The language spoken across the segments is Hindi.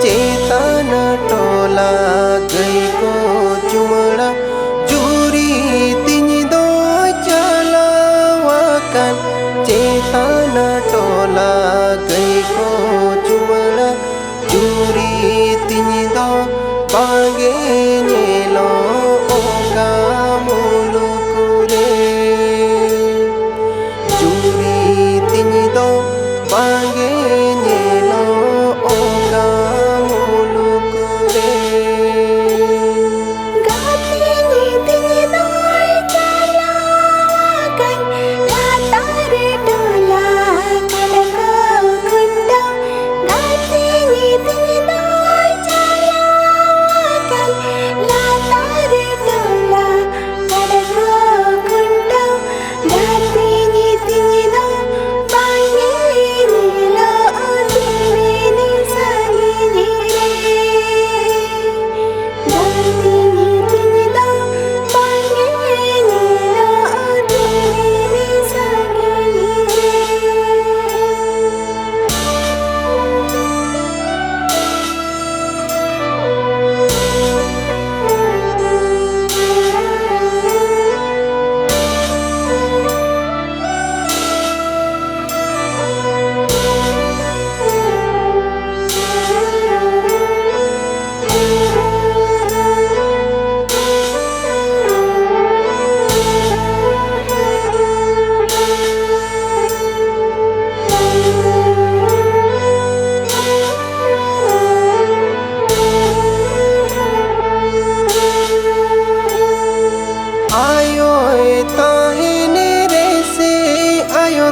चेतन टोला गई को चुमड़ा जूरी तीन दो चलावाkan चेतन टोला गई को चुमड़ा जूरी तीन दो बागे नेलो ओका मुलुकुरे जूरी तीन दो बागे नेलो ओका मुलुकुरे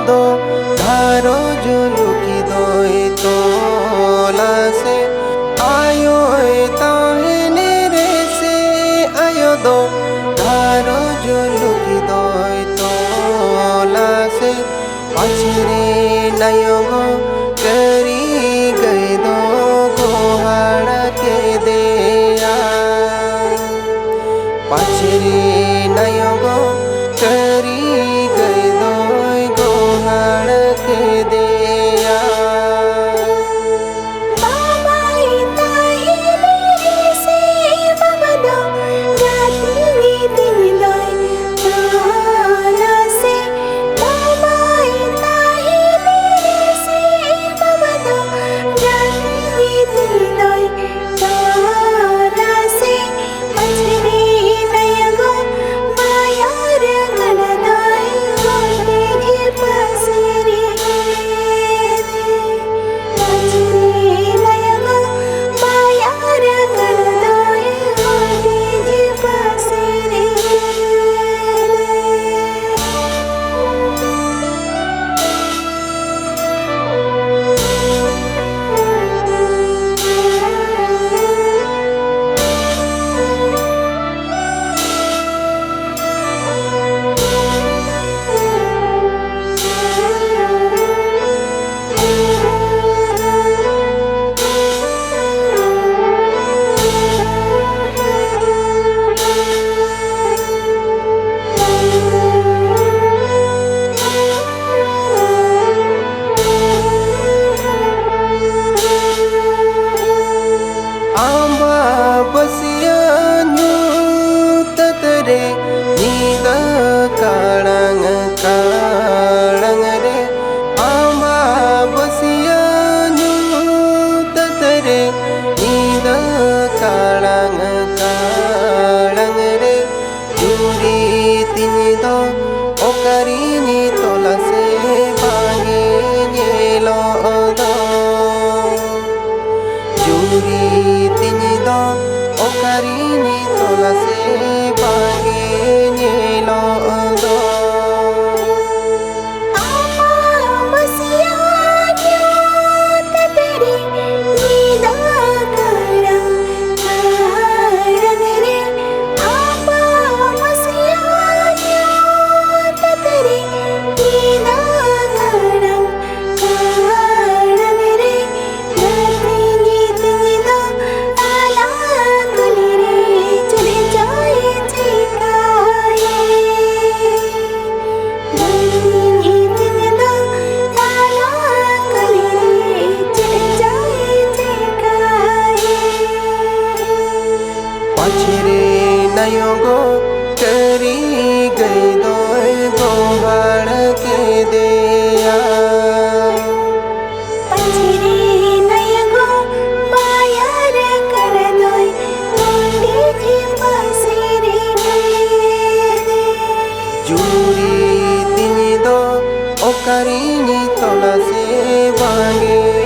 दो धारो जो लुकी दोए तोला से आयो ताहने रे से आयो दो धारो जो लुकी दोए तोला से पछरे नयो गो करी गए दो गोहाड़ा के देया पछरे नयो गो करी गए दो के देया काड़ंग काड़ंग रे आमा बसिया ततरे नींद काड़ंग काड़ंग रे जूरी तीन दो ओकरी नी तोला से बागे नेलो दो जूरी तीन दो ओकरी नी तोला से बागे नेलो दो चले जाए do okarini tola se bange